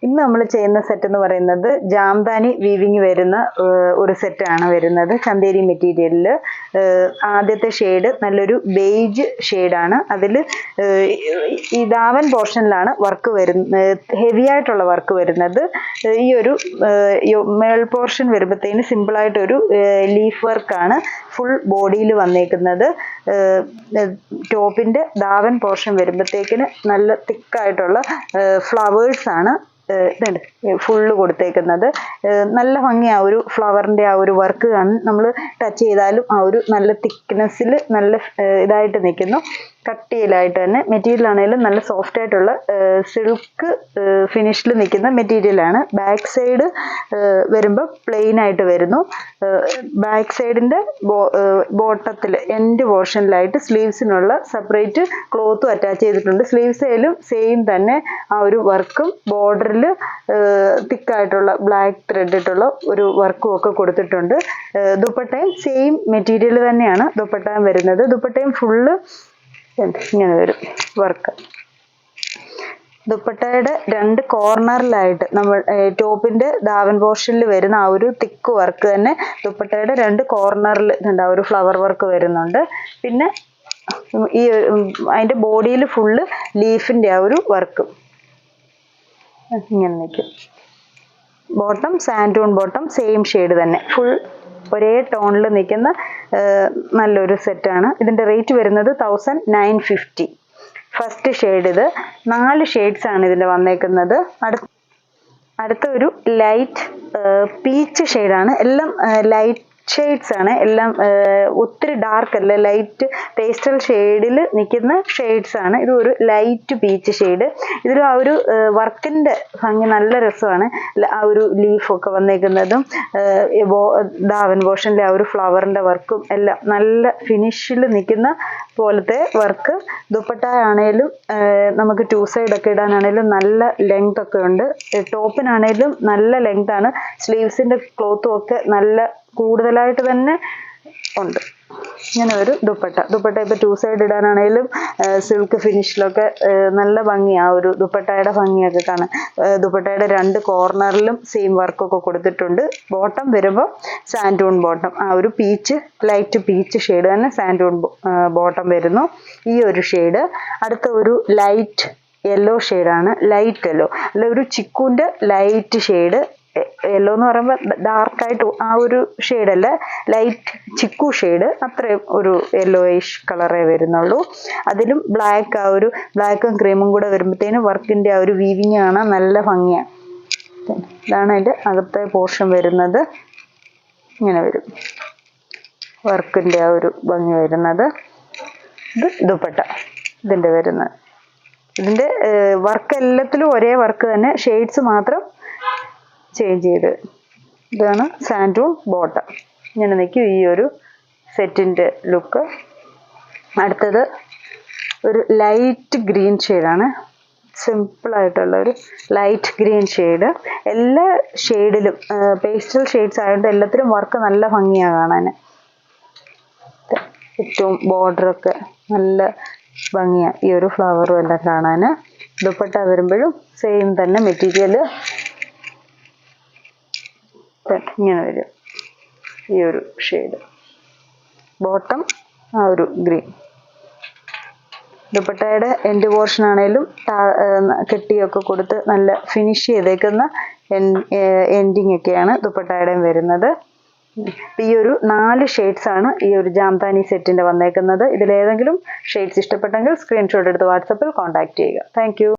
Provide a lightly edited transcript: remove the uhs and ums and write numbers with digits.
ഇന്ന് നമ്മൾ ചെയ്യുന്ന സെറ്റ് എന്ന് പറയുന്നത് ജാംദാനി വീവിങ് വരുന്ന ഒരു സെറ്റാണ് വരുന്നത്. ചന്തേരി മെറ്റീരിയലിൽ ആദ്യത്തെ ഷെയ്ഡ് നല്ലൊരു ബേജ് ഷെയ്ഡാണ്. അതിൽ ഈ ദാവൻ പോർഷനിലാണ് വർക്ക് വരുന്നത്, ഹെവി ആയിട്ടുള്ള വർക്ക് വരുന്നത്. ഈ ഒരു മേൾ പോർഷൻ വരുമ്പോഴത്തേന് സിമ്പിളായിട്ടൊരു ലീഫ് വർക്കാണ് ഫുൾ ബോഡിയിൽ വന്നേക്കുന്നത്. ടോപ്പിൻ്റെ ദാവൻ പോർഷൻ വരുമ്പോഴത്തേക്കിന് നല്ല തിക്കായിട്ടുള്ള ഫ്ലവേഴ്സ് ആണ് ഫുള്ള് കൊടുത്തേക്കുന്നത്. നല്ല ഭംഗിയാ ഒരു ഫ്ലവറിൻ്റെ ആ ഒരു വർക്ക് നമ്മൾ ടച്ച് ചെയ്താലും ആ ഒരു നല്ല തിക്നെസ്സിൽ നല്ല ഇതായിട്ട് നിൽക്കുന്നു. കട്ടിയിലായിട്ട് തന്നെ മെറ്റീരിയൽ ആണെങ്കിലും നല്ല സോഫ്റ്റ് ആയിട്ടുള്ള സിൽക്ക് ഫിനിഷിൽ നിൽക്കുന്ന മെറ്റീരിയലാണ്. ബാക്ക് സൈഡ് വരുമ്പോൾ പ്ലെയിൻ ആയിട്ട് വരുന്നു. ബാക്ക് സൈഡിൻ്റെ ബോട്ടത്തിൽ എൻഡ് പോർഷനിലായിട്ട് സ്ലീവ്സിനുള്ള സെപ്പറേറ്റ് ക്ലോത്തും അറ്റാച്ച് ചെയ്തിട്ടുണ്ട്. സ്ലീവ്സിലും സെയിം തന്നെ ആ ഒരു വർക്കും ബോർഡറിൽ തിക്കായിട്ടുള്ള ബ്ലാക്ക് ത്രെഡ് ഇട്ടുള്ള ഒരു വർക്കും ഒക്കെ കൊടുത്തിട്ടുണ്ട്. ദുപ്പട്ടയും സെയിം മെറ്റീരിയൽ തന്നെയാണ് ദുപ്പട്ടയും വരുന്നത്. ദുപ്പട്ടയും ഫുള്ള് ഇങ്ങനെ വരും വർക്ക്. ദുപ്പട്ടയുടെ രണ്ട് കോർണറിലായിട്ട് നമ്മൾ ടോപ്പിന്റെ ദാവൻ പോർഷനിൽ വരുന്ന ആ ഒരു തിക്ക് വർക്ക് തന്നെ ദുപ്പട്ടയുടെ രണ്ട് കോർണറിൽ ആ ഒരു ഫ്ലവർ വർക്ക് വരുന്നുണ്ട്. പിന്നെ ഈ അതിന്റെ ബോഡിയിൽ ഫുള്ള് ലീഫിന്റെ ആ ഒരു വർക്കും ഇങ്ങനെ നിൽക്കും. ബോട്ടം സാൻഡൂൺ ബോട്ടം സെയിം ഷെയ്ഡ് തന്നെ ഫുൾ ഒരേ ടോണിൽ നിൽക്കുന്ന നല്ലൊരു സെറ്റാണ്. ഇതിൻ്റെ റേറ്റ് വരുന്നത് 1950. ഫസ്റ്റ് ഷെയ്ഡ് ഇത് 4 ഷെയ്ഡ്സ് ആണ് ഇതിൽ വന്നേക്കുന്നത്. അടുത്ത ഒരു ലൈറ്റ് പീച്ച് ഷെയ്ഡാണ്. എല്ലാം ലൈറ്റ് ഷെയ്ഡ്സ് ആണ്. എല്ലാം ഒത്തിരി ഡാർക്ക് അല്ല, ലൈറ്റ് പേസ്റ്റൽ ഷെയ്ഡിൽ നിൽക്കുന്ന ഷെയ്ഡ്സ് ആണ്. ഇത് ഒരു ലൈറ്റ് പീച്ച് ഷെയ്ഡ്. ഇതിൽ ആ ഒരു വർക്കിൻ്റെ ഭംഗി നല്ല രസമാണ്. ആ ഒരു ലീഫൊക്കെ വന്നേക്കുന്നതും ദാവൻ പോർഷനിലെ ആ ഒരു ഫ്ലവറിൻ്റെ വർക്കും എല്ലാം നല്ല ഫിനിഷിൽ നിൽക്കുന്ന പോലത്തെ വർക്ക്. ദുപ്പട്ട ആണേലും നമുക്ക് 2 സൈഡൊക്കെ ഇടാനാണേലും നല്ല ലെങ്ത് ഒക്കെ ഉണ്ട്. ടോപ്പിനാണേലും നല്ല ലെങ്ത് ആണ്. സ്ലീവ്സിൻ്റെ ക്ലോത്തും ഒക്കെ നല്ല കൂടുതലായിട്ട് തന്നെ ഉണ്ട്. ഇങ്ങനെ ഒരു ദുപ്പട്ട ഇപ്പോൾ 2 സൈഡ് ഇടാനാണേലും സിൽക്ക് ഫിനിഷിലൊക്കെ നല്ല ഭംഗിയാണ്. ആ ഒരു ദുപ്പട്ടയുടെ ഭംഗിയൊക്കെ കാണാൻ. ദുപ്പട്ടയുടെ രണ്ട് കോർണറിലും സെയിം വർക്കൊക്കെ കൊടുത്തിട്ടുണ്ട്. ബോട്ടം വരുമ്പോൾ സാൻഡൂൺ ബോട്ടം, ആ ഒരു പീച്ച് ലൈറ്റ് പീച്ച് ഷെയ്ഡ് തന്നെ സാൻഡൂൺ ബോട്ടം വരുന്നു. ഈ ഒരു ഷെയ്ഡ്. അടുത്ത ഒരു ലൈറ്റ് യെല്ലോ ഷെയ്ഡാണ്. ലൈറ്റ് യെല്ലോ അല്ല, ഒരു ചിക്കുൻ്റെ ലൈറ്റ് ഷെയ്ഡ്. യെല്ലോ എന്ന് പറയുമ്പോൾ ഡാർക്കായിട്ട് ആ ഒരു ഷെയ്ഡല്ല, ലൈറ്റ് ചിക്കു ഷെയ്ഡ്. അത്രയും ഒരു യെല്ലോയിഷ് കളറേ വരുന്നുള്ളൂ. അതിലും ബ്ലാക്ക്, ആ ഒരു ബ്ലാക്കും ക്രീമും കൂടെ വരുമ്പോഴത്തേനും വർക്കിൻ്റെ ആ ഒരു വീവിങ് കാണാൻ നല്ല ഭംഗിയാണ്. ഇതാണ് അതിൻ്റെ അകത്തെ പോർഷൻ വരുന്നത്. ഇങ്ങനെ വരും വർക്കിൻ്റെ ആ ഒരു ഭംഗി വരുന്നത്. ഇത് ദുപ്പട്ട ഇതിൻ്റെ വരുന്നത്. ഇതിൻ്റെ വർക്ക് എല്ലാത്തിലും ഒരേ വർക്ക് തന്നെ, ഷെയ്ഡ്സ് മാത്രം ചേഞ്ച് ചെയ്ത്. ഇതാണ് സാൻഡൂൺ ബോട്ടം. ഇങ്ങനെ നിൽക്കും ഈ ഒരു സെറ്റിൻ്റെ ലുക്ക്. അടുത്തത് ഒരു ലൈറ്റ് ഗ്രീൻ ഷെയ്ഡാണ്. സിമ്പിളായിട്ടുള്ള ഒരു ലൈറ്റ് ഗ്രീൻ ഷെയ്ഡ്. എല്ലാ ഷെയ്ഡിലും പേസ്റ്റൽ ഷെയ്ഡ്സ് ആയതുകൊണ്ട് എല്ലാത്തിലും വർക്ക് നല്ല ഭംഗിയാണ് കാണാൻ. ഏറ്റവും ബോർഡറൊക്കെ നല്ല ഭംഗിയാണ് ഈ ഒരു ഫ്ലവറും എല്ലാം കാണാൻ. ദുപ്പട്ട വരുമ്പോഴും സെയിം തന്നെ മെറ്റീരിയൽ ഇങ്ങനെ വരും. ഈ ഒരു ഷെയ്ഡ്. ബോട്ടം ആ ഒരു ഗ്രീൻ. ദുപ്പട്ടയുടെ എൻഡ് പോർഷൻ ആണേലും കെട്ടിയൊക്കെ കൊടുത്ത് നല്ല ഫിനിഷ് ചെയ്തേക്കുന്ന എൻഡിങ് ഒക്കെയാണ് ദുപ്പട്ടയുടെയും വരുന്നത്. ഈ ഒരു 4 ഷെയ്ഡ്സ് ആണ് ഈ ഒരു ജാംദാനി സെറ്റിൻ്റെ വന്നേക്കുന്നത്. ഇതിലേതെങ്കിലും ഷെയ്ഡ്സ് ഇഷ്ടപ്പെട്ടെങ്കിൽ സ്ക്രീൻഷോട്ട് എടുത്ത് വാട്സപ്പിൽ കോൺടാക്ട് ചെയ്യുക. Thank you.